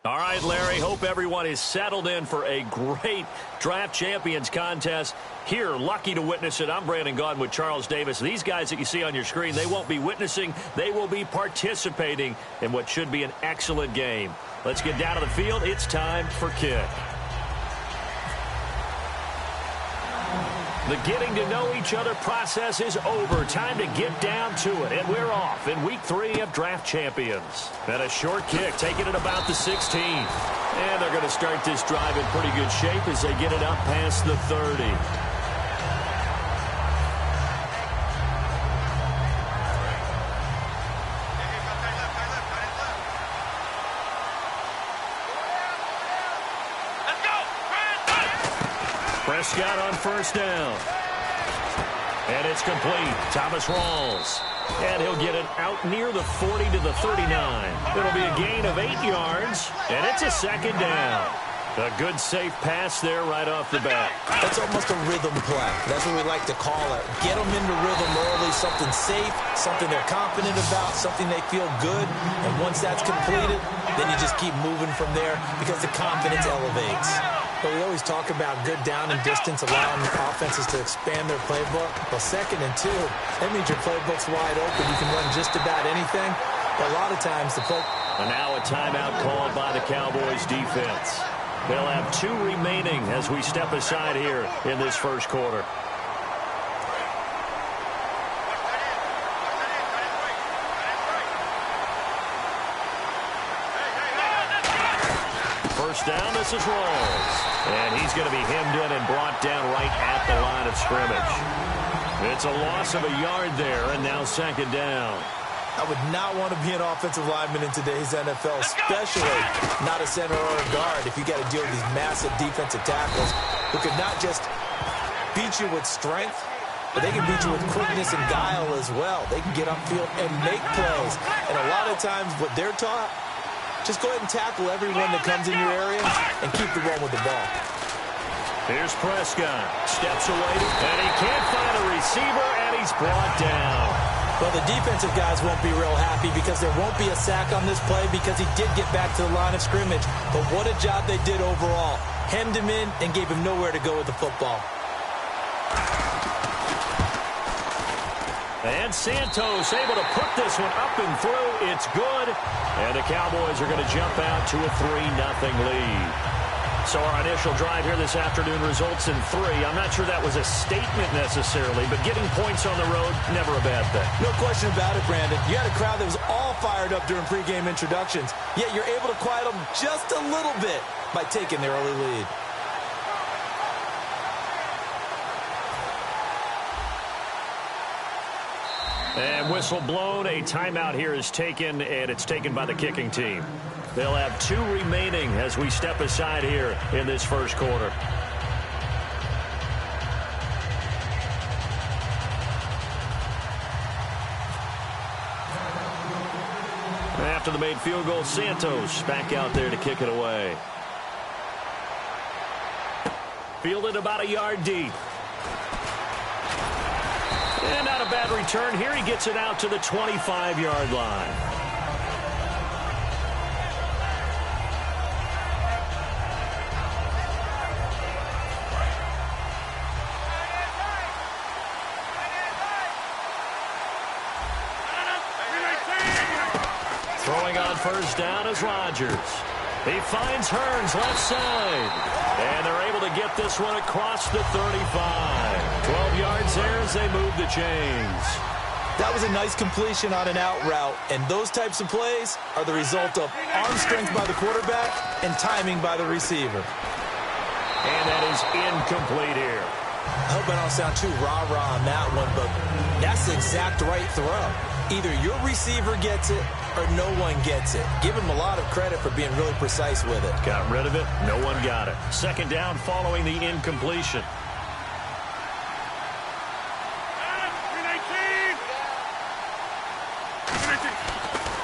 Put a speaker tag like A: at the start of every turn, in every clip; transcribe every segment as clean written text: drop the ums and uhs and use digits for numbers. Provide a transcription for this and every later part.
A: All right, Larry, hope everyone is settled in for a great Draft Champions contest. Here, lucky to witness it, I'm Brandon Gaudin with Charles Davis. These guys that you see on your screen, they won't be witnessing, they will be participating in what should be an excellent game. Let's get down to the field. It's time for kick. The getting to know each other process is over. Time to get down to it. And we're off in week 3 of Draft Champions. And a short kick, taking it about the 16. And they're going to start this drive in pretty good shape as they get it up past the 30. Prescott on first down. And it's complete. Thomas Rawls. And he'll get it out near the 40 to the 39. It'll be a gain of 8 yards. And it's a second down. A good, safe pass there right off the bat.
B: That's almost a rhythm play. That's what we like to call it. Get them into rhythm early, something safe, something they're confident about, something they feel good. And once that's completed, then you just keep moving from there because the confidence elevates. But we always talk about good down and distance, allowing offenses to expand their playbook. Well, 2nd and 2, that means your playbook's wide open. You can run just about anything. But a lot of times the play...
A: And now a timeout called by the Cowboys defense. They'll have 2 remaining as we step aside here in this first quarter. First down, this is Rawls. And he's going to be hemmed in and brought down right at the line of scrimmage. It's a loss of a yard there, and now 2nd down.
B: I would not want to be an offensive lineman in today's NFL, especially not a center or a guard if you got to deal with these massive defensive tackles who could not just beat you with strength, but they can beat you with quickness and guile as well. They can get upfield and make plays. And a lot of times what they're taught, just go ahead and tackle everyone that comes in your area and keep the run with the ball.
A: Here's Prescott. Steps away, and he can't find a receiver, and he's brought down.
B: Well, the defensive guys won't be real happy because there won't be a sack on this play because he did get back to the line of scrimmage. But what a job they did overall. Hemmed him in and gave him nowhere to go with the football.
A: And Santos able to put this one up and through. It's good. And the Cowboys are going to jump out to a 3-0 lead. So our initial drive here this afternoon results in 3. I'm not sure that was a statement necessarily, but getting points on the road, never a bad thing.
B: No question about it, Brandon. You had a crowd that was all fired up during pregame introductions, yet you're able to quiet them just a little bit by taking the early lead.
A: And whistle blown. A timeout here is taken, and it's taken by the kicking team. They'll have 2 remaining as we step aside here in this first quarter. After the made field goal, Santos back out there to kick it away. Fielded about a yard deep. And not a bad return here. He gets it out to the 25-yard line. Throwing on first down is Rodgers. He finds Hearns left side. And they're able to get this one across the 35. 12 yards there as they move the chains.
B: That was a nice completion on an out route. And those types of plays are the result of arm strength by the quarterback and timing by the receiver.
A: And that is incomplete here.
B: I hope I don't sound too rah-rah on that one, but that's the exact right throw. Either your receiver gets it or no one gets it. Give him a lot of credit for being really precise with it.
A: Got rid of it. No one got it. 2nd down following the incompletion.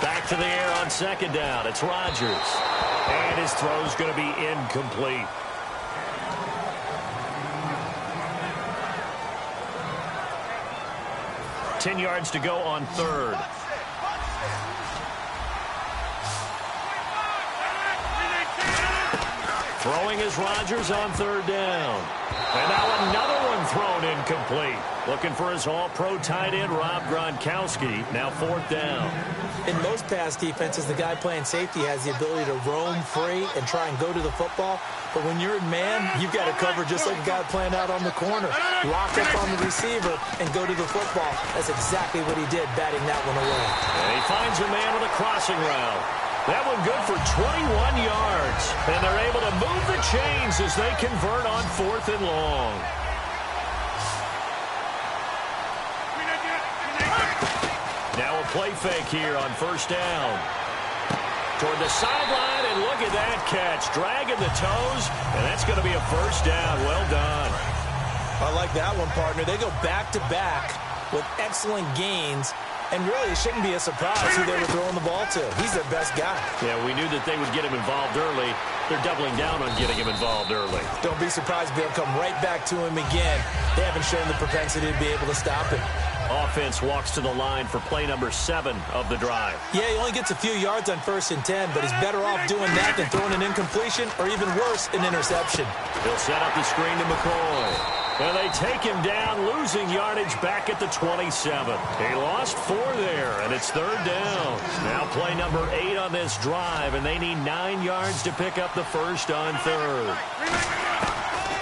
A: Back to the air on 2nd down. It's Rodgers. And his throw's going to be incomplete. Ten yards to go on 3rd. Throwing is Rodgers on third down. And now another one thrown incomplete. Looking for his all-pro tight end, Rob Gronkowski. Now fourth down.
B: In most pass defenses, the guy playing safety has the ability to roam free and try and go to the football. But when you're in man, you've got to cover just like a guy playing out on the corner. Lock up on the receiver and go to the football. That's exactly what he did, batting that one away.
A: And he finds a man with a crossing route. That one good for 21 yards. And they're able to move the chains as they convert on fourth and long. Now a play fake here on first down. Toward the sideline, and look at that catch. Dragging the toes, and that's going to be a first down. Well done.
B: I like that one, partner. They go back-to-back with excellent gains. And really, it shouldn't be a surprise who they were throwing the ball to. He's their best guy.
A: Yeah, we knew that they would get him involved early. They're doubling down on getting him involved early.
B: Don't be surprised if they'll come right back to him again. They haven't shown the propensity to be able to stop him.
A: Offense walks to the line for play number 7 of the drive.
B: Yeah, he only gets a few yards on 1st and 10, but he's better off doing that than throwing an incompletion or even worse, an interception.
A: He'll set up the screen to McCoy. And they take him down, losing yardage back at the 27. He lost 4 there, and it's third down. Now play number 8 on this drive, and they need 9 yards to pick up the first on third.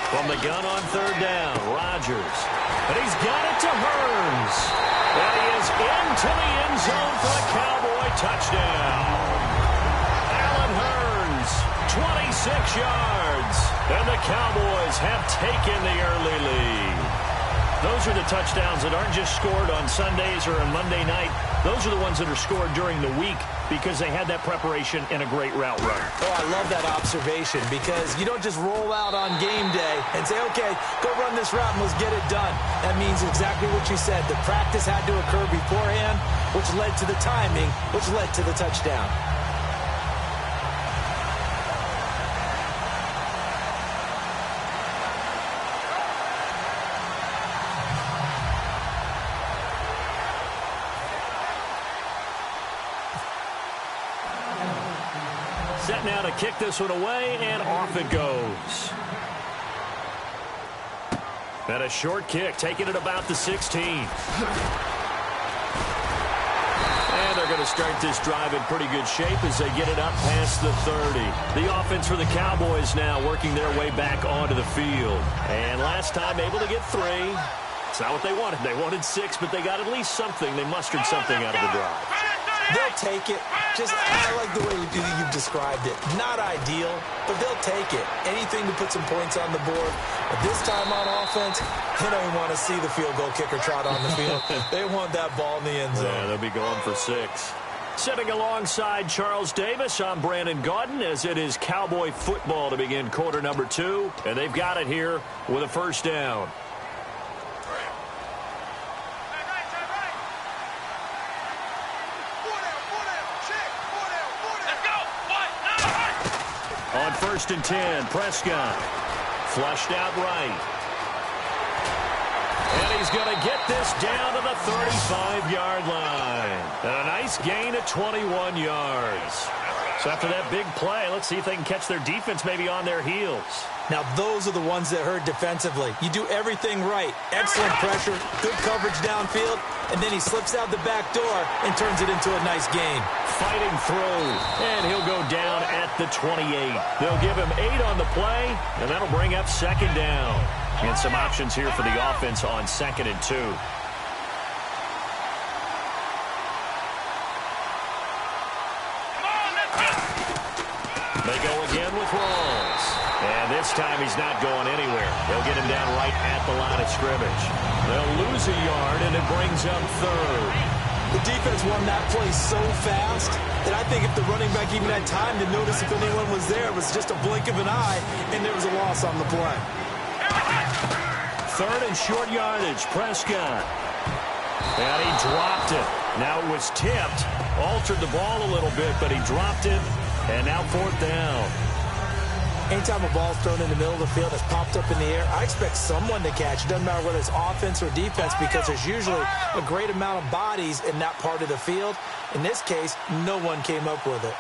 A: From the gun on third down, Rodgers. And he's got it to Hurns. And he is into the end zone for a Cowboy touchdown. Allen Hurns, 26 yards. And the Cowboys have taken the early lead. Those are the touchdowns that aren't just scored on Sundays or on Monday night. Those are the ones that are scored during the week because they had that preparation and a great route run.
B: Oh, I love that observation because you don't just roll out on game day and say, okay, go run this route and let's get it done. That means exactly what you said. The practice had to occur beforehand, which led to the timing, which led to the touchdown.
A: Set now to kick this one away, and off it goes. And a short kick, taking it about the 16. And they're going to start this drive in pretty good shape as they get it up past the 30. The offense for the Cowboys now working their way back onto the field. And last time able to get 3. It's not what they wanted. They wanted 6, but they got at least something. They mustered something out of the drive.
B: They'll take it. I like the way you've described it. Not ideal, but they'll take it. Anything to put some points on the board. But this time on offense, they don't want to see the field goal kicker trot on the field. They want that ball in the end zone.
A: Yeah, they'll be going for 6. Sitting alongside Charles Davis, I'm Brandon Gaudin as it is Cowboy football to begin quarter number 2. And they've got it here with a first down. On 1st and 10, Prescott. Flushed out right. And he's going to get this down to the 35-yard line. And a nice gain at 21 yards. So after that big play, let's see if they can catch their defense maybe on their heels.
B: Now, those are the ones that hurt defensively. You do everything right. Excellent pressure, good coverage downfield, and then he slips out the back door and turns it into a nice gain.
A: Fighting through, and he'll go down at the 28. They'll give him 8 on the play, and that'll bring up second down. And some options here for the offense on 2nd and 2. They go again with Rawls. And this time he's not going anywhere. They'll get him down right at the line of scrimmage. They'll lose a yard, and it brings up 3rd.
B: The defense won that play so fast that I think if the running back even had time to notice if anyone was there, it was just a blink of an eye, and there was a loss on the play.
A: 3rd and short yardage, Prescott. And he dropped it. Now it was tipped. Altered the ball a little bit, but he dropped it. And now 4th down.
B: Anytime a ball's thrown in the middle of the field that's popped up in the air, I expect someone to catch. It doesn't matter whether it's offense or defense because there's usually a great amount of bodies in that part of the field. In this case, no one came up with it.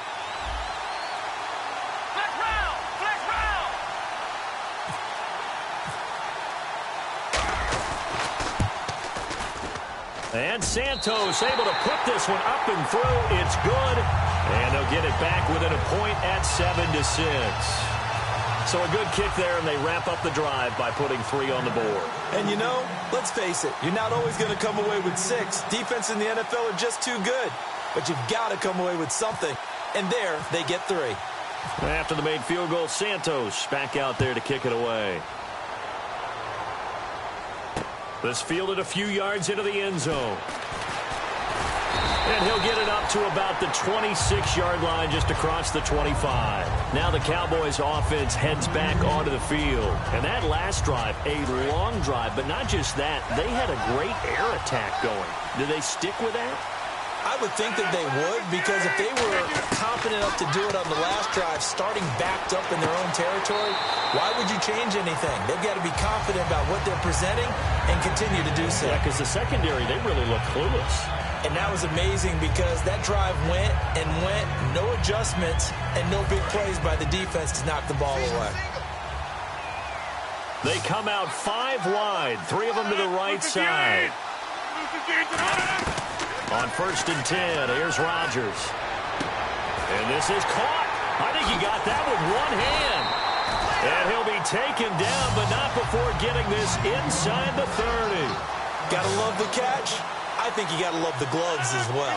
A: And Santos able to put this one up and through. It's good. And they'll get it back within a point at 7-6. So a good kick there, and they wrap up the drive by putting 3 on the board.
B: And you know, let's face it, you're not always going to come away with 6. Defense in the NFL are just too good. But you've got to come away with something. And there, they get 3.
A: After the made field goal, Santos back out there to kick it away. This fielded a few yards into the end zone. And he'll get it up to about the 26-yard line just across the 25. Now the Cowboys offense heads back onto the field. And that last drive, a long drive, but not just that. They had a great air attack going. Do they stick with that?
B: I would think that they would, because if they were confident enough to do it on the last drive, starting backed up in their own territory, why would you change anything? They've got to be confident about what they're presenting and continue to do so.
A: Yeah, because the secondary, they really look clueless.
B: And that was amazing because that drive went and went, no adjustments, and no big plays by the defense to knock the ball away.
A: They come out 5 wide, 3 of them to the right side. On 1st and 10, here's Rodgers. And this is caught. I think he got that with one hand. And he'll be taken down, but not before getting this inside the 30.
B: Gotta love the catch. I think you got to love the gloves as well.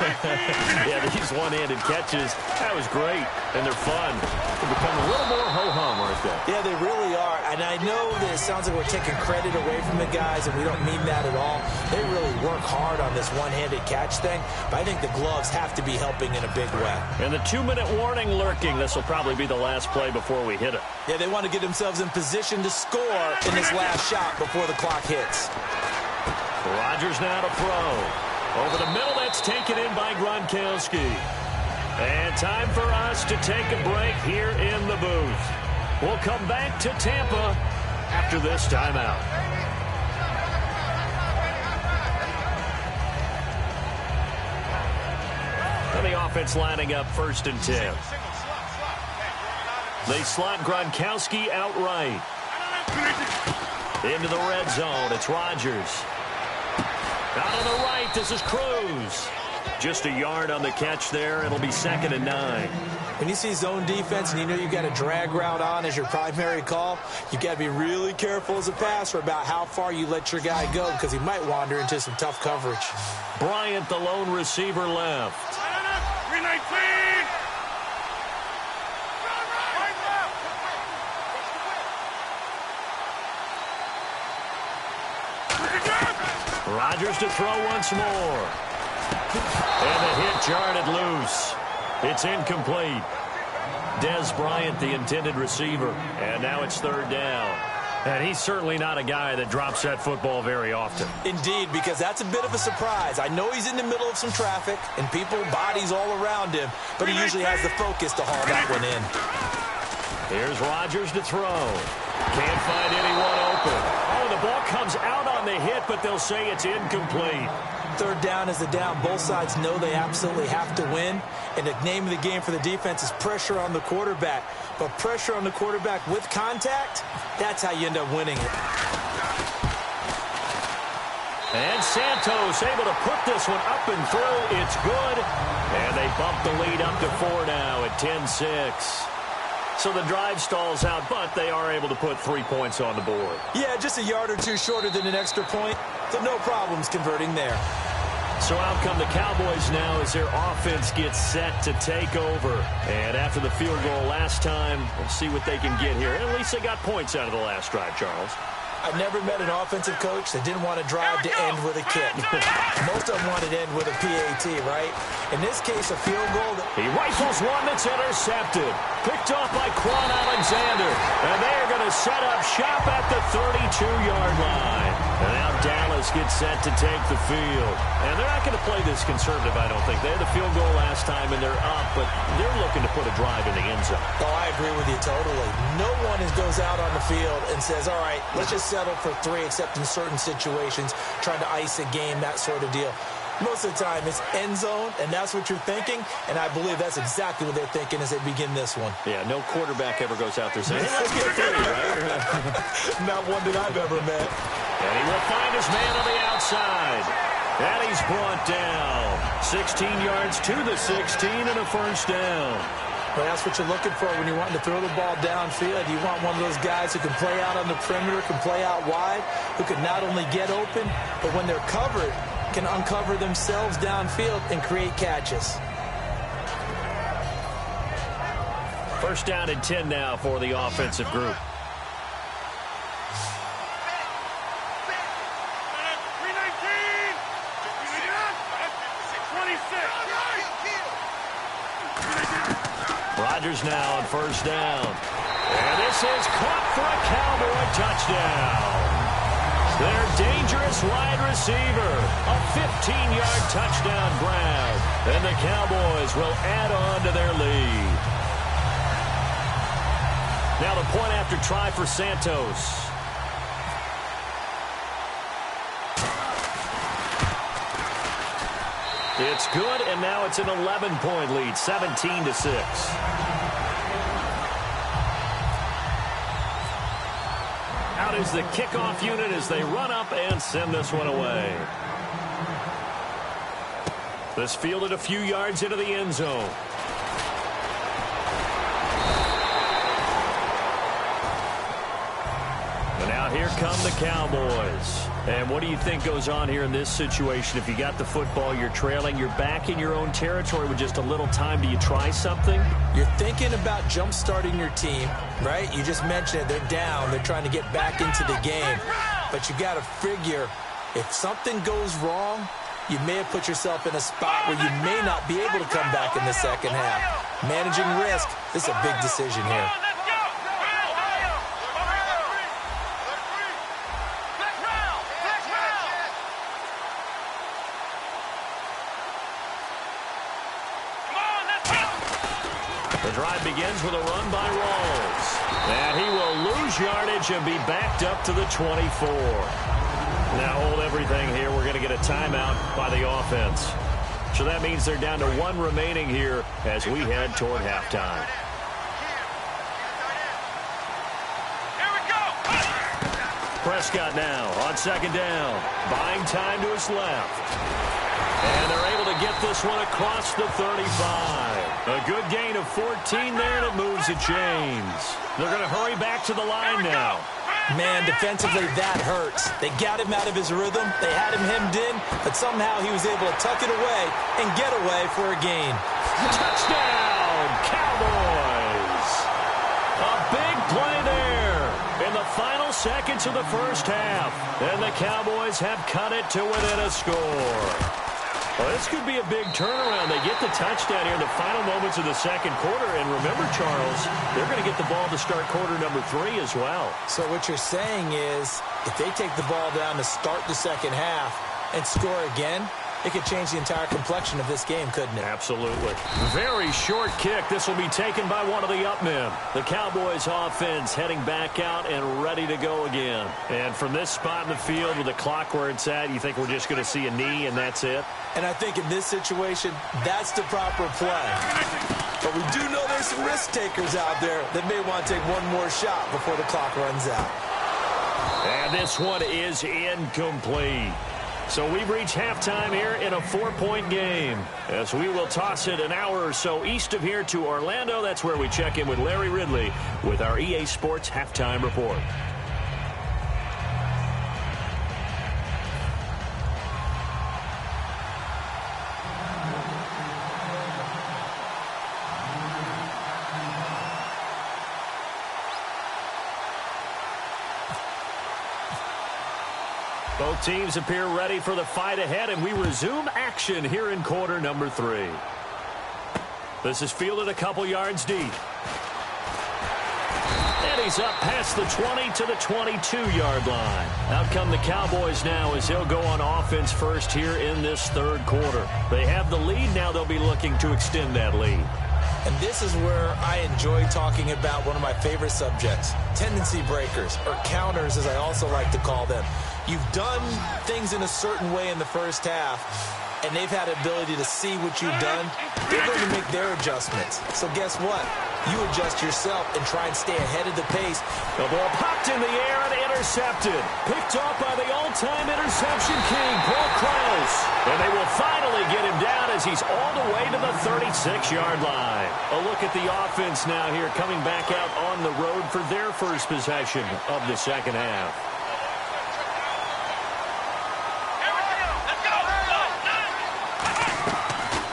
A: Yeah, these one-handed catches, that was great, and they're fun. They become a little more ho-hum, aren't they?
B: Yeah, they really are. And I know that it sounds like we're taking credit away from the guys, and we don't mean that at all. They really work hard on this one-handed catch thing, but I think the gloves have to be helping in a big way.
A: And the 2-minute warning lurking. This will probably be the last play before we hit it.
B: Yeah, they want to get themselves in position to score in this last shot before the clock hits.
A: Rodgers now to throw. Over the middle, that's taken in by Gronkowski. And time for us to take a break here in the booth. We'll come back to Tampa after this timeout. And the offense lining up 1st and 10. They slot Gronkowski outright. Into the red zone, it's Rodgers. Out on the right, this is Cruz. Just a yard on the catch there. It'll be 2nd and 9.
B: When you see zone defense and you know you've got a drag route on as your primary call, you've got to be really careful as a passer about how far you let your guy go because he might wander into some tough coverage.
A: Bryant, the lone receiver, left.
C: 319!
A: Rodgers to throw once more. And the hit jarred it loose. It's incomplete. Dez Bryant, the intended receiver. And now it's 3rd down. And he's certainly not a guy that drops that football very often.
B: Indeed, because that's a bit of a surprise. I know he's in the middle of some traffic and people, bodies all around him, but he usually has the focus to haul that one in.
A: Here's Rodgers to throw. Can't find anyone open. Oh, the ball comes out on the hit, but they'll say it's incomplete.
B: 3rd down is the down. Both sides know they absolutely have to win. And the name of the game for the defense is pressure on the quarterback. But pressure on the quarterback with contact, that's how you end up winning it.
A: And Santos able to put this one up and through. It's good. And they bump the lead up to 4 now at 10-6. So the drive stalls out, but they are able to put 3 points on the board.
B: Yeah, just a yard or two shorter than an extra point, so no problems converting there.
A: So out come the Cowboys now as their offense gets set to take over. And after the field goal last time, we'll see what they can get here. At least they got points out of the last drive, Charles.
B: I've never met an offensive coach that didn't want to drive to end with a kick. Most of them wanted to end with a PAT, right? In this case, a field goal.
A: He rifles one that's intercepted. Picked off by Quan Alexander. And they are going to set up shop at the 32-yard line. And now Dallas gets set to take the field. And they're not going to play this conservative, I don't think. They had the field goal last time, and they're up, but they're looking to put a drive in the end zone.
B: Oh, I agree with you totally. No one goes out on the field and says, all right, let's just settle for 3, except in certain situations, trying to ice a game, that sort of deal. Most of the time, it's end zone, and that's what you're thinking, and I believe that's exactly what they're thinking as they begin this one.
A: Yeah, no quarterback ever goes out there saying, hey, let's get 3, right?
B: Not one that I've ever met.
A: And he will find his man on the outside. And he's brought down. 16 yards to the 16 and a first down.
B: Well, that's what you're looking for when you're wanting to throw the ball downfield. You want one of those guys who can play out on the perimeter, can play out wide, who can not only get open, but when they're covered, can uncover themselves downfield and create catches.
A: First down and 10 now for the offensive group. Rodgers now on first down. And this is caught for a Cowboy touchdown. Their dangerous wide receiver. A 15-yard touchdown grab. And the Cowboys will add on to their lead. Now the point after try for Santos. It's good, and now it's an 11-point lead, 17-6. Out is the kickoff unit as they run up and send this one away. This fielded a few yards into the end zone. And now here come the Cowboys. And what do you think goes on here in this situation? If you got the football, you're trailing, you're back in your own territory with just a little time. Do you try something?
B: You're thinking about jump-starting your team, right? You just mentioned it. They're down. They're trying to get back into the game. But you got to figure if something goes wrong, you may have put yourself in a spot where you may not be able to come back in the second half. Managing risk, this is a big decision here.
A: The drive begins with a run by Rawls. And he will lose yardage and be backed up to the 24. Now hold everything here. We're going to get a timeout by the offense. So that means they're down to one remaining here as we head toward halftime.
C: Here we go.
A: Prescott now on second down. Buying time to his left. And they're able to get this one across the 35. A good gain of 14 there, and it moves the chains. They're going to hurry back to the line now.
B: Man, defensively, that hurts. They got him out of his rhythm. They had him hemmed in, but somehow he was able to tuck it away and get away for a gain.
A: Touchdown, Cowboys! A big play there in the final seconds of the first half. And the Cowboys have cut it to within a score. Well, this could be a big turnaround. They get the touchdown here in the final moments of the second quarter. And remember, Charles, they're going to get the ball to start quarter number 3 as well.
B: So what you're saying is if they take the ball down to start the second half and score again, it could change the entire complexion of this game, couldn't it?
A: Absolutely. Very short kick. This will be taken by one of the up men. The Cowboys offense heading back out and ready to go again. And from this spot in the field with the clock where it's at, you think we're just going to see a knee and that's it?
B: And I think in this situation, that's the proper play. But we do know there's some risk takers out there that may want to take one more shot before the clock runs out.
A: And this one is incomplete. So we've reached halftime here in a 4-point game as we will toss it an hour or so east of here to Orlando. That's where we check in with Larry Ridley with our EA Sports Halftime Report. Both teams appear ready for the fight ahead, and we resume action here in quarter number 3. This is fielded a couple yards deep. And he's up past the 20 to the 22-yard line. Out come the Cowboys now as they'll go on offense first here in this third quarter. They have the lead. Now they'll be looking to extend that lead.
B: And this is where I enjoy talking about one of my favorite subjects, tendency breakers, or counters as I also like to call them. You've done things in a certain way in the first half, and they've had the ability to see what you've done, they're going to make their adjustments. So guess what? You adjust yourself and try and stay ahead of the pace.
A: The ball popped in the air and intercepted. Picked off by the all-time interception king, Paul Krause. And they will finally get him down as he's all the way to the 36-yard line. A look at the offense now here, coming back out on the road for their first possession of the second half.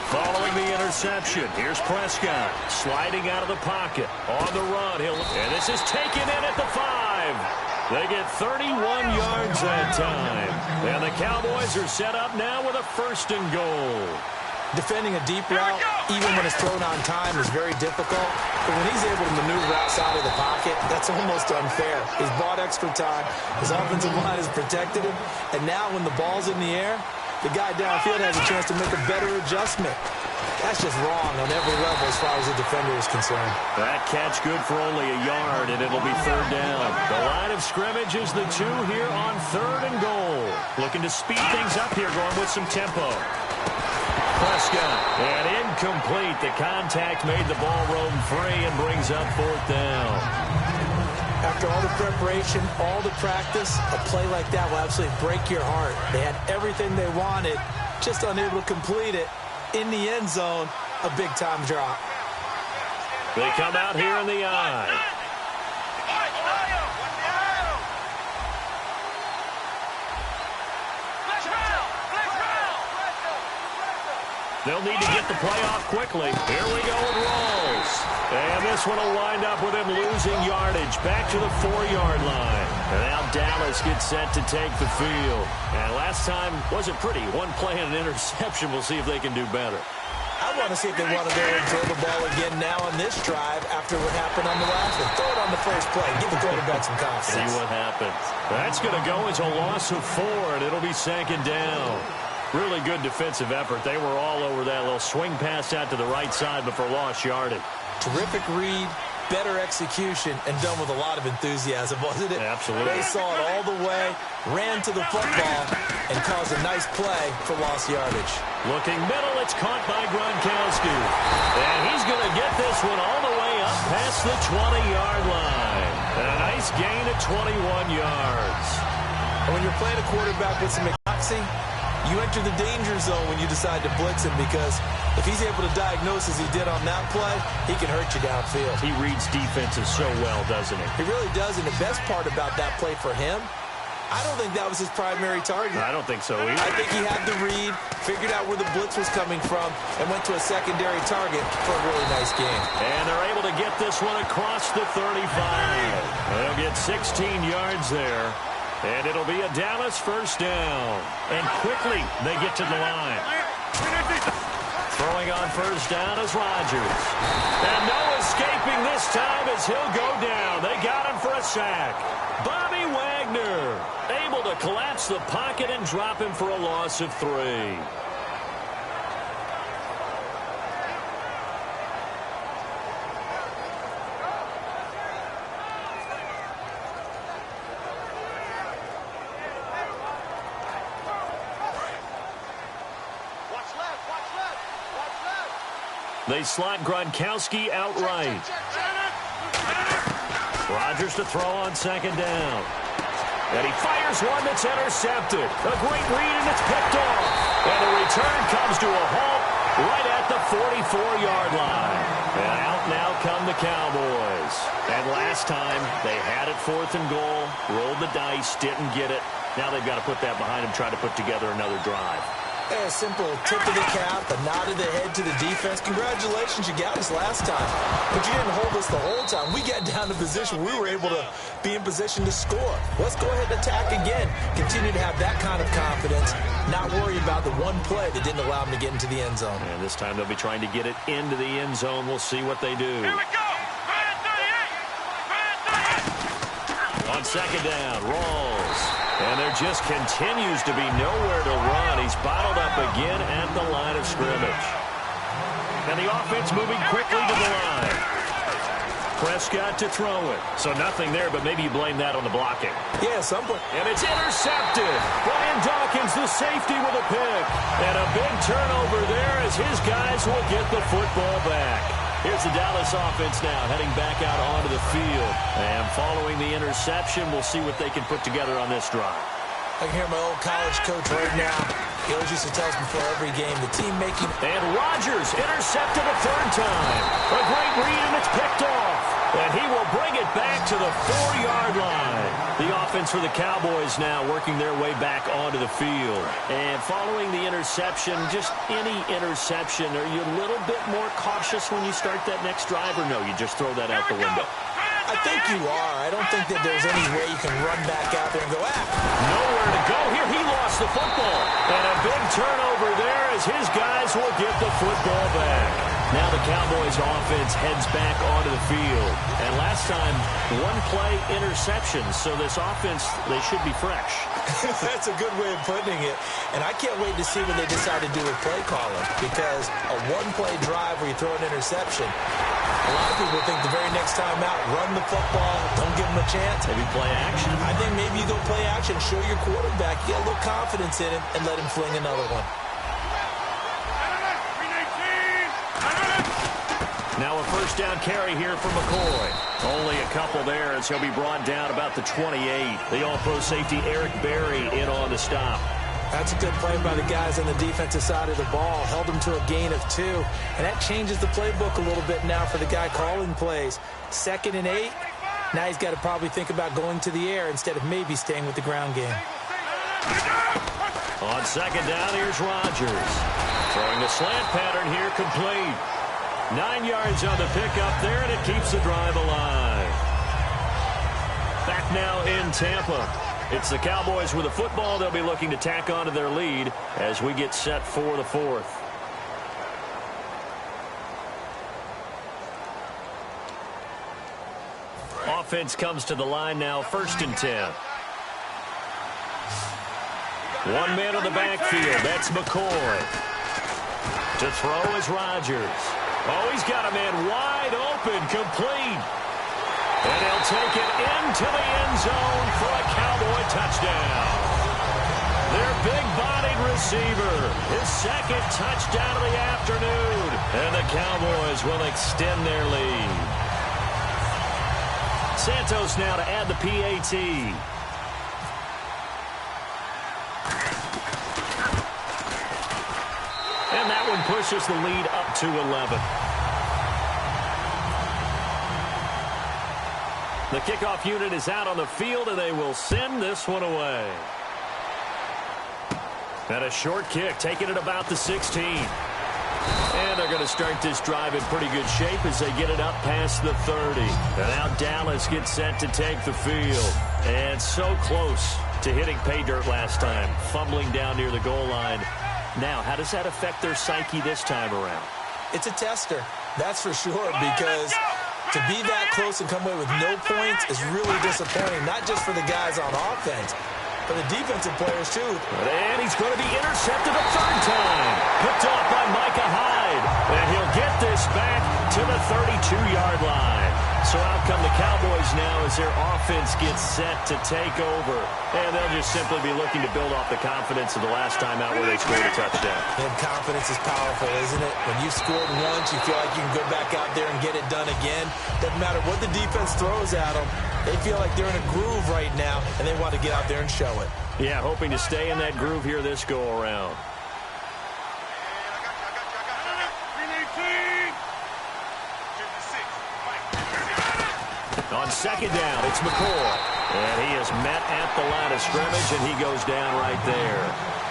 A: Following the interception, here's Prescott sliding out of the pocket on the run. And this is taken in at the 5. They get 31 yards that time. And the Cowboys are set up now with a 1st and goal.
B: Defending a deep route, even when it's thrown on time, is very difficult. But when he's able to maneuver outside of the pocket, that's almost unfair. He's bought extra time. His offensive line has protected him. And now when the ball's in the air, the guy downfield has a chance to make a better adjustment. That's just wrong on every level as far as the defender is concerned.
A: That catch good for only a yard, and it'll be 3rd down. The line of scrimmage is the 2 here on 3rd and goal. Looking to speed things up here, going with some tempo. Prescott, and incomplete. The contact made the ball roam free and brings up 4th down.
B: After all the preparation, all the practice, a play like that will absolutely break your heart. They had everything they wanted, just unable to complete it. In the end zone, a big-time drop.
A: They come out here in the eye. They'll need to get the play off quickly. Here we go with Rawls. And this one will wind up with him losing yardage back to the 4-yard line. And now Dallas gets set to take the field. And last time wasn't pretty. One play and an interception. We'll see if they can do better.
B: I want to see if they want to go and throw the ball again now on this drive after what happened on the last one. Throw it on the first play. Give the quarterback some confidence.
A: See what happens. That's going to go as a loss of 4, and it'll be 2nd down. Really good defensive effort. They were all over that little swing pass out to the right side before lost yardage.
B: Terrific read, better execution, and done with a lot of enthusiasm, wasn't it?
A: Absolutely.
B: They saw it all the way, ran to the football, and caused a nice play for lost yardage.
A: Looking middle, it's caught by Gronkowski. And he's going to get this one all the way up past the 20-yard line. And a nice gain of 21 yards.
B: And when you're playing a quarterback with some moxie, you enter the danger zone when you decide to blitz him, because if he's able to diagnose as he did on that play, he can hurt you downfield.
A: He reads defenses so well, doesn't he?
B: He really does, and the best part about that play for him, I don't think that was his primary target.
A: I don't think so either.
B: I think he had the read, figured out where the blitz was coming from, and went to a secondary target for a really nice game.
A: And they're able to get this one across the 35. They'll get 16 yards there. And it'll be a Dallas 1st down. And quickly they get to the line. Throwing on 1st down is Rodgers. And no escaping this time as he'll go down. They got him for a sack. Bobby Wagner able to collapse the pocket and drop him for a loss of 3. They slot Gronkowski outright. Rodgers to throw on 2nd down. And he fires one that's intercepted. A great read, and it's picked off. And the return comes to a halt right at the 44-yard line. And out now come the Cowboys. And last time, they had it 4th and goal, rolled the dice, didn't get it. Now they've got to put that behind them, try to put together another drive.
B: A simple tip of the cap, a nod of the head to the defense. Congratulations, you got us last time. But you didn't hold us the whole time. We got down to position. We were able to be in position to score. Let's go ahead and attack again. Continue to have that kind of confidence. Not worry about the one play that didn't allow them to get into the end zone.
A: And this time they'll be trying to get it into the end zone. We'll see what they do.
C: Here we go.
A: On 2nd down, Rawls. And there just continues to be nowhere to run. He's bottled up again at the line of scrimmage. And the offense moving quickly to the line. Prescott to throw it. So nothing there, but maybe you blame that on the blocking.
B: Yeah, somewhat.
A: And it's intercepted. Brian Dawkins, the safety, with a pick. And a big turnover there as his guys will get the football back. Here's the Dallas offense now, heading back out onto the field. And following the interception, we'll see what they can put together on this drive.
B: I can hear my old college coach right now. He always used to tell us before every game, the team making...
A: And Rodgers intercepted a third time. A great read, and it's picked off. And he will bring it back to the 4-yard line. The offense for the Cowboys now working their way back onto the field. And following the interception, just any interception, are you a little bit more cautious when you start that next drive, or no, you just throw that out the window?
B: I think you are. I don't think that there's any way you can run back out there and go,
A: Nowhere to go here. He lost the football. And a big turnover there as his guys will get the football back. Now the Cowboys offense heads back onto the field. And last time, one-play interception. So this offense, they should be fresh.
B: That's a good way of putting it. And I can't wait to see what they decide to do with play calling. Because a one-play drive where you throw an interception, a lot of people think the very next time out, run the football, don't give them a chance.
A: Maybe play action.
B: I think maybe you go play action, show your quarterback, get a little confidence in him, and let him fling another one.
A: Now a first down carry here for McCoy. Only a couple there as he'll be brought down about the 28. The all-pro safety Eric Berry in on the stop.
B: That's a good play by the guys on the defensive side of the ball. Held them to a gain of 2. And that changes the playbook a little bit now for the guy calling plays. 2nd and 8. Now he's got to probably think about going to the air instead of maybe staying with the ground game.
A: On second down, here's Rodgers. Throwing the slant pattern here, complete. 9 yards on the pickup there, and it keeps the drive alive. Back now in Tampa. It's the Cowboys with the football. They'll be looking to tack onto their lead as we get set for the 4th. Offense comes to the line now, 1st and 10. One man on the backfield. That's McCoy. To throw is Rodgers. Oh, he's got a man wide open, complete. And he'll take it into the end zone for a Cowboy touchdown. Their big-bodied receiver, his 2nd touchdown of the afternoon. And the Cowboys will extend their lead. Santos now to add the PAT. And that one pushes the lead up to 11. The kickoff unit is out on the field, and they will send this one away. And a short kick, taking it about the 16. And they're going to start this drive in pretty good shape as they get it up past the 30. And now Dallas gets set to take the field. And so close to hitting pay dirt last time, fumbling down near the goal line. Now, how does that affect their psyche this time around?
B: It's a tester, that's for sure, because to be that close and come away with no points is really disappointing, not just for the guys on offense, but the defensive players, too.
A: And he's going to be intercepted a 3rd time. Picked off by Micah Hyde. And he'll get this back to the 32-yard line. So out come the Cowboys now as their offense gets set to take over. And they'll just simply be looking to build off the confidence of the last time out where they scored a touchdown.
B: And confidence is powerful, isn't it? When you've scored once, you feel like you can go back out there and get it done again. Doesn't matter what the defense throws at them. They feel like they're in a groove right now, and they want to get out there and show it.
A: Yeah, hoping to stay in that groove here this go-around. On second down, it's McCoy. And he is met at the line of scrimmage, and he goes down right there.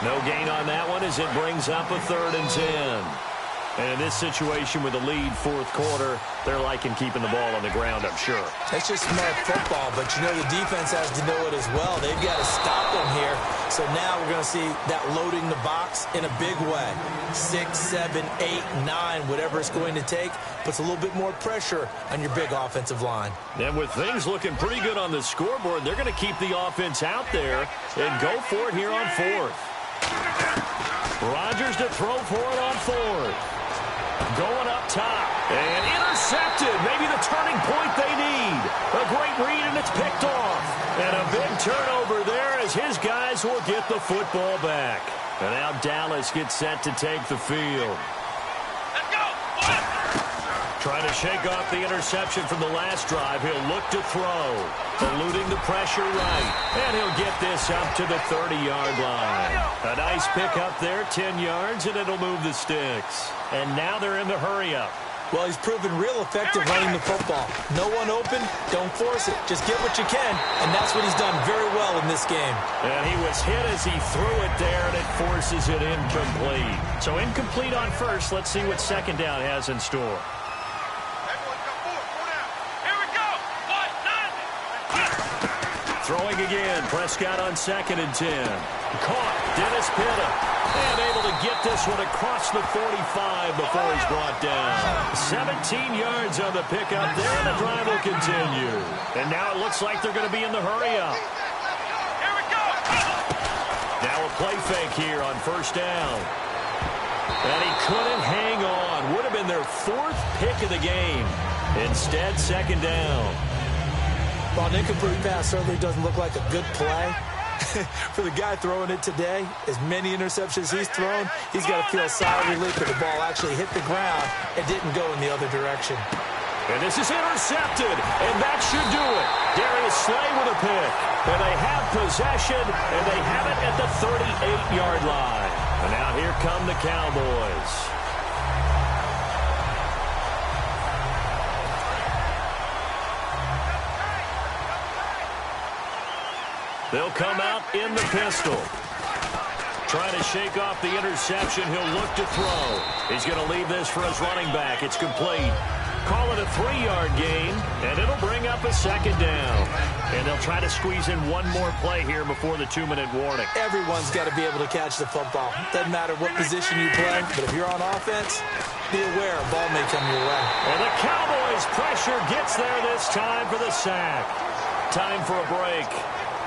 A: No gain on that one as it brings up a 3rd and 10. And in this situation with the lead 4th quarter, they're liking keeping the ball on the ground, I'm sure.
B: That's just smart football, but you know the defense has to know it as well. They've got to stop them here. So now we're going to see that loading the box in a big way. 6, 7, 8, 9, whatever it's going to take, puts a little bit more pressure on your big offensive line.
A: And with things looking pretty good on the scoreboard, they're going to keep the offense out there and go for it here on 4th. Rodgers to throw for it on 4th. Going up top. And intercepted. Maybe the turning point they need. A great read, and it's picked off. And a big turnover there as his guys will get the football back. And now Dallas gets set to take the field.
C: Let's go.
A: Trying to shake off the interception from the last drive. He'll look to throw. Eluding the pressure right. And he'll get this up to the 30-yard line. A nice pick up there, 10 yards, and it'll move the sticks. And now they're in the hurry-up.
B: Well, he's proven real effective running the football. No one open, don't force it. Just get what you can, and that's what he's done very well in this game.
A: And he was hit as he threw it there, and it forces it incomplete. So incomplete on first. Let's see what second down has in store.
C: Everyone come forward. Go down. Here we go. 1-9.
A: Throwing again. Prescott on 2nd and 10. Caught. Dennis Pitta. And able to get this one across the 45 before he's brought down. 17 yards on the pickup there, and the drive will continue. And now it looks like they're going to be in the hurry-up.
C: Here we go.
A: Now a play fake here on first down. And he couldn't hang on. Would have been their 4th pick of the game. Instead, second down.
B: Well, an incomplete pass certainly doesn't look like a good play. For the guy throwing it today, as many interceptions he's thrown, he's got to feel a sigh of relief that the ball actually hit the ground and didn't go in the other direction.
A: And this is intercepted, and that should do it. Darius Slay with a pick. And they have possession, and they have it at the 38-yard line. And now here come the Cowboys. They'll come out in the pistol. Trying to shake off the interception. He'll look to throw. He's going to leave this for his running back. It's complete. Call it a 3-yard gain, and it'll bring up a second down. And they'll try to squeeze in one more play here before the 2-minute warning.
B: Everyone's got to be able to catch the football. Doesn't matter what position you play, but if you're on offense, be aware a ball may come your way.
A: And the Cowboys' pressure gets there this time for the sack. Time for a break.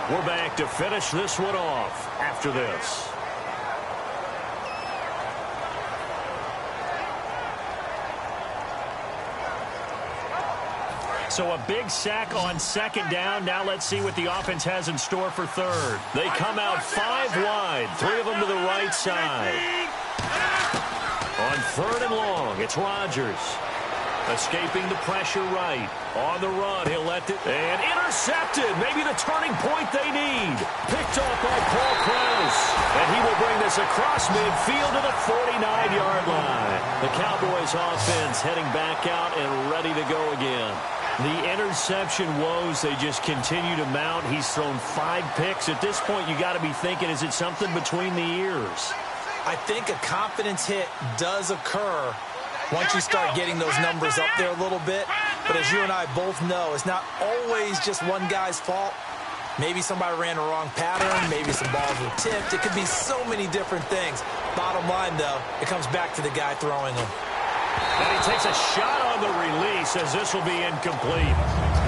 A: We're back to finish this one off after this. So a big sack on second down. Now let's see what the offense has in store for third. They come out 5 wide, 3 of them to the right side. On 3rd and long, it's Rodgers. Escaping the pressure right. On the run, he'll let it. And intercepted. Maybe the turning point they need. Picked off by Paul Krause. And he will bring this across midfield to the 49-yard line. The Cowboys offense heading back out and ready to go again. The interception woes, they just continue to mount. He's thrown 5 picks. At this point, you got to be thinking, is it something between the ears?
B: I think a confidence hit does occur once you start getting those numbers up there a little bit. But as you and I both know, it's not always just one guy's fault. Maybe somebody ran a wrong pattern. Maybe some balls were tipped. It could be so many different things. Bottom line, though, it comes back to the guy throwing them.
A: And he takes a shot on the release as this will be incomplete.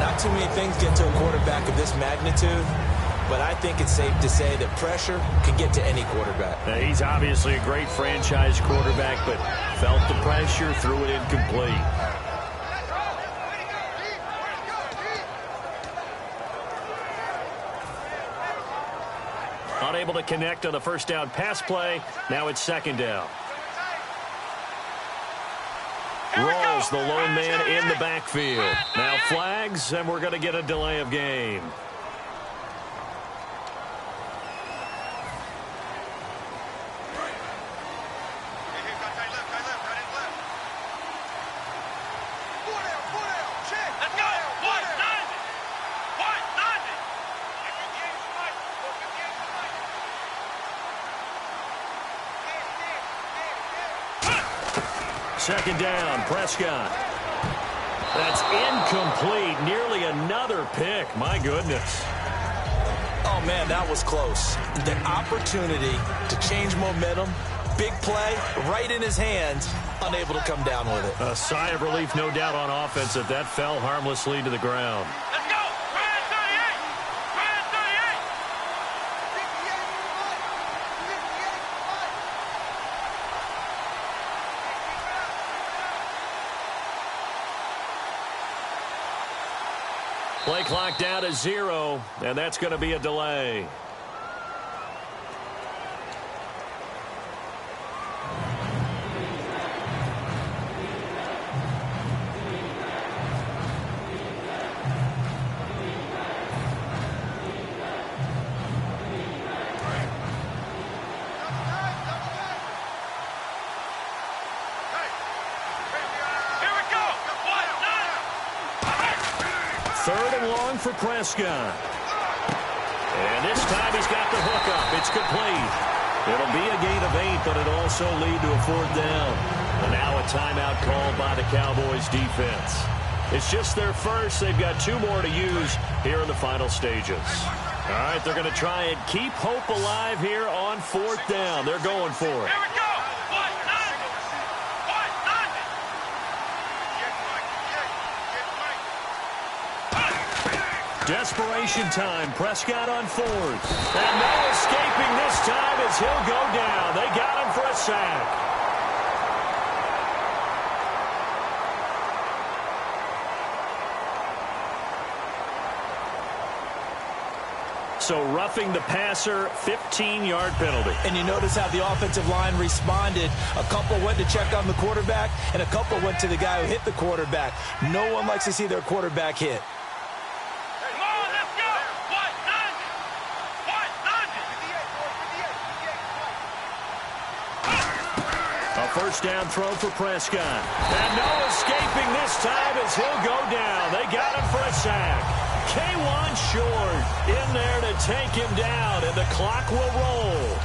B: Not too many things get to a quarterback of this magnitude, but I think it's safe to say that pressure can get to any quarterback.
A: Now, he's obviously a great franchise quarterback, but felt the pressure, threw it incomplete. Unable to connect on the first down pass play. Now it's second down. Rawls, the lone man in the backfield. Now flags, and we're going to get a delay of game.
C: Let's go. 1-9.
A: Second down, Prescott. That's incomplete. Nearly another pick. My goodness.
B: Oh, man, that was close. The opportunity to change momentum, big play, right in his hands, unable to come down with it.
A: A sigh of relief, no doubt, on offense that fell harmlessly to the ground.
C: Let's go. 38. 38.
A: Play clock down to 0, and that's going to be a delay. Third and long for Prescott. And this time he's got the hookup. It's complete. It'll be a gain of 8, but it'll also lead to a 4th down. And now a timeout called by the Cowboys defense. It's just their first. They've got 2 more to use here in the final stages. All right, they're going to try and keep hope alive here on 4th down. They're going for it. Desperation time. Prescott on 4th. And no escaping this time as he'll go down. They got him for a sack. So roughing the passer, 15-yard penalty.
B: And you notice how the offensive line responded. A couple went to check on the quarterback, and a couple went to the guy who hit the quarterback. No one likes to see their quarterback hit.
A: First down throw for Prescott. And no escaping this time as he'll go down. They got him for a sack. K1 Short in there to take him down, and the clock will roll.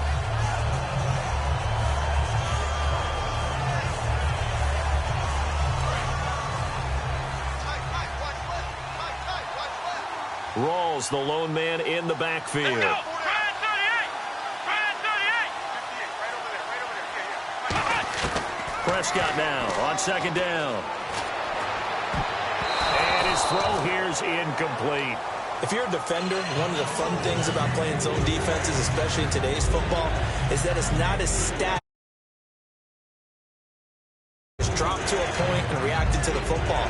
A: Rawls, the lone man in the backfield. Prescott now on 2nd down. And his throw here's incomplete.
B: If you're a defender, one of the fun things about playing zone defenses, especially in today's football, is that it's not as static. Just drop to a point and reacting to the football.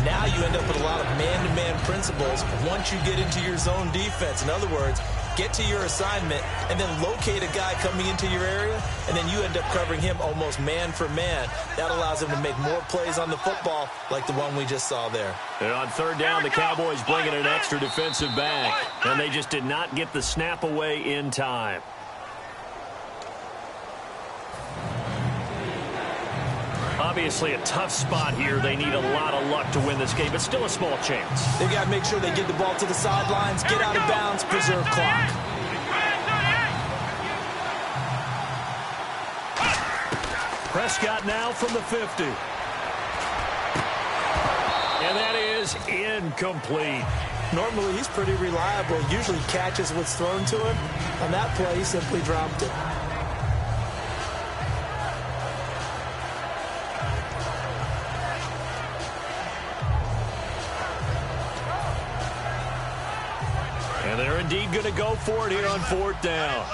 B: Now you end up with a lot of man-to-man principles once you get into your zone defense. In other words, get to your assignment and then locate a guy coming into your area, and then you end up covering him almost man for man. That allows him to make more plays on the football like the one we just saw there.
A: And on 3rd down, the Cowboys bring in an extra defensive back, and they just did not get the snap away in time. Obviously a tough spot here. They need a lot of luck to win this game, but still a small chance.
B: They've got to make sure they get the ball to the sidelines, get out of bounds, preserve clock.
A: Prescott now from the 50. And that is incomplete.
B: Normally he's pretty reliable. Usually catches what's thrown to him. On that play, he simply dropped it.
A: And they're indeed going to go for it here on 4th down.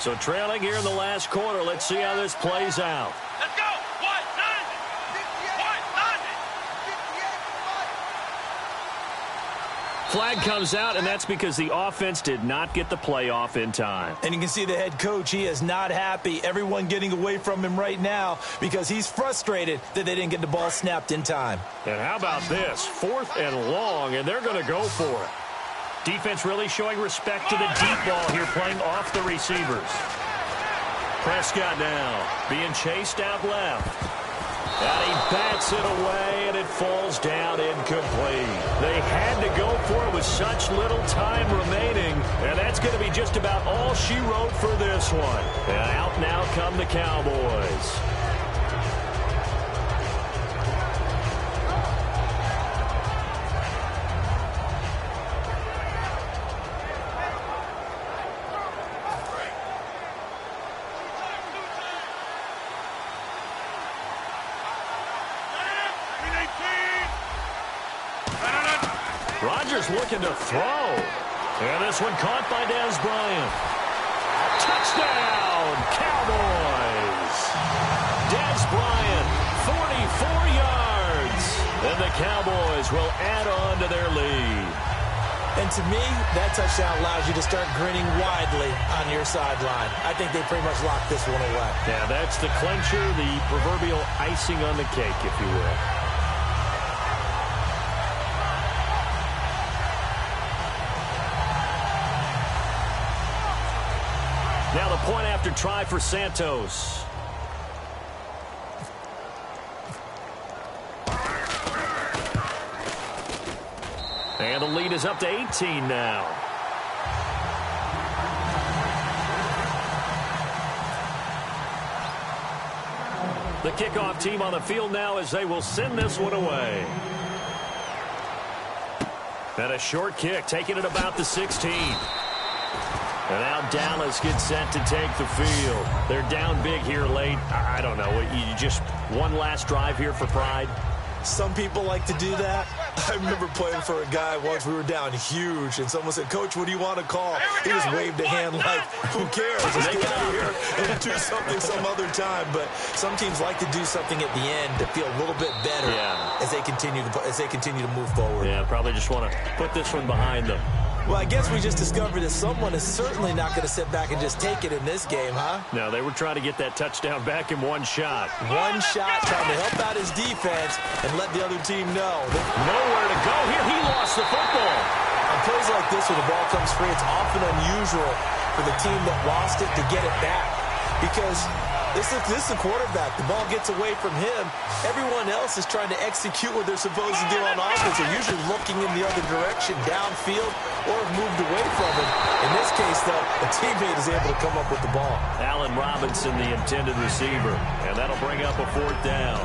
A: So trailing here in the last quarter. Let's see how this plays out.
C: Let's go. 190.
A: Flag comes out, and that's because the offense did not get the play off in time.
B: And you can see the head coach, he is not happy. Everyone getting away from him right now because he's frustrated that they didn't get the ball snapped in time.
A: And how about this? 4th and long, and they're going to go for it. Defense really showing respect to the deep ball here, playing off the receivers. Prescott now being chased out left. And he bats it away, and it falls down incomplete. They had to go for it with such little time remaining, and that's going to be just about all she wrote for this one. And out now come the Cowboys. Rodgers looking to throw. And this one caught by Dez Bryant. Touchdown, Cowboys. Dez Bryant, 44 yards. And the Cowboys will add on to their lead.
B: And to me, that touchdown allows you to start grinning widely on your sideline. I think they pretty much locked this one away.
A: Yeah, that's the clincher, the proverbial icing on the cake, if you will. Now the point after try for Santos. And the lead is up to 18 now. The kickoff team on the field now as they will send this one away. And a short kick, taking it about the 16. And now Dallas gets set to take the field. They're down big here late. I don't know. You just one last drive here for pride?
B: Some people like to do that. I remember playing for a guy once. We were down huge, and someone said, "Coach, what do you want to call?" He just waved a hand like, "Who cares? Let's get out of here and we'll do something some other time." But some teams like to do something at the end to feel a little bit better as they continue to move forward.
A: Yeah, probably just want to put this one behind them.
B: Well, I guess we just discovered that someone is certainly not going to sit back and just take it in this game, huh?
A: No, they were trying to get that touchdown back in one shot.
B: One shot, trying to help out his defense and let the other team know.
A: Nowhere to go here. He lost the football.
B: On plays like this where the ball comes free, it's often unusual for the team that lost it to get it back. Because this is the quarterback. The ball gets away from him. Everyone else is trying to execute what they're supposed to do on offense. They're usually looking in the other direction, downfield, or have moved away from it. In this case, though, a teammate is able to come up with the ball.
A: Allen Robinson, the intended receiver. And that'll bring up a 4th down.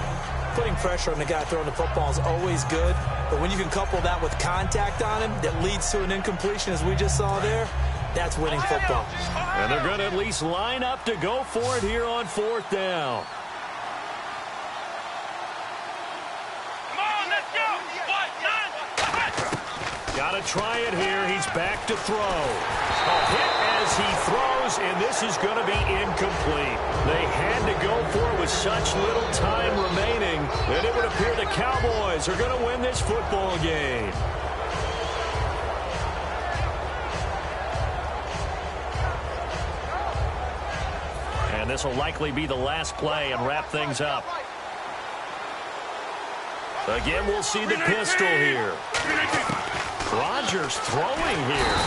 B: Putting pressure on the guy throwing the football is always good. But when you can couple that with contact on him that leads to an incompletion, as we just saw there, that's winning football.
A: And they're going to at least line up to go for it here on 4th down.
C: Come on, let's go.
A: Got to try it here. He's back to throw. A hit as he throws, and this is going to be incomplete. They had to go for it with such little time remaining that it would appear the Cowboys are going to win this football game. And this will likely be the last play and wrap things up. Again, we'll see the pistol here. Rodgers throwing here.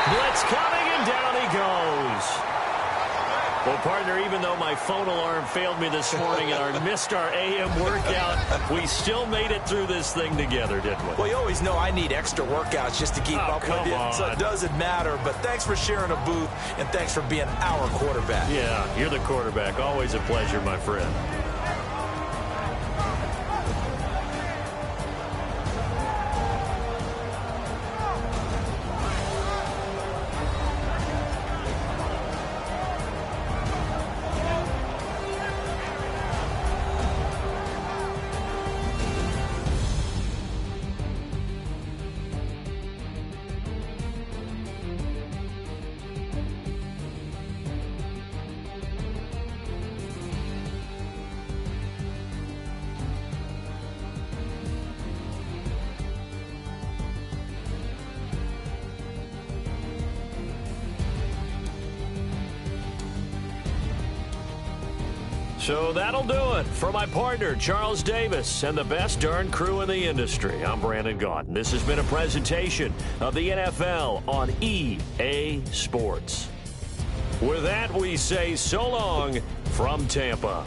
A: Blitz coming, and down he goes. Well, partner, even though my phone alarm failed me this morning and I missed our AM workout, we still made it through this thing together, didn't we?
B: Well, you always know I need extra workouts just to keep up with you, so it doesn't matter. But thanks for sharing a booth, and thanks for being our quarterback.
A: Yeah, you're the quarterback. Always a pleasure, my friend. So that'll do it for my partner, Charles Davis, and the best darn crew in the industry. I'm Brandon Gaudin. This has been a presentation of the NFL on EA Sports. With that, we say so long from Tampa.